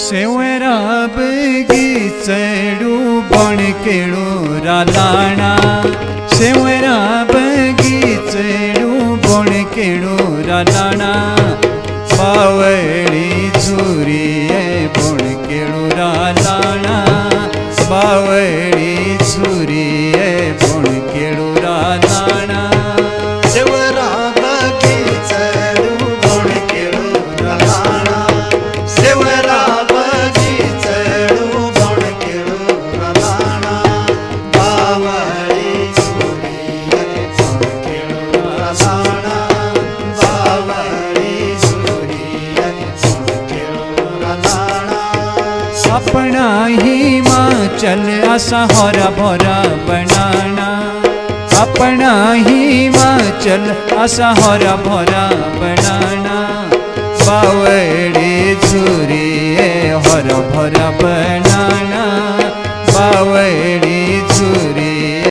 सेवरा बगीचडू बणकेळू रालाणा सेवरा बगीचडू बणकेळू रालाणा बावळी झुरिये बणकेळू रालाणा बावळी झुरिये बणकेळू रालाणा सेवरा बगीचडू बणकेळू रालाणा सेवरा बगीचडू बणकेळू रालाणा बावळी झुरिये बणकेळू रालाणा बावळी झुरिये बणकेळू रालाणा अपना हिमाचल असा हरा भरा बनाना अपना हिमाचल असा हरा भरा बनाना बावळी झुरिये हरा भरा बनाना बावळी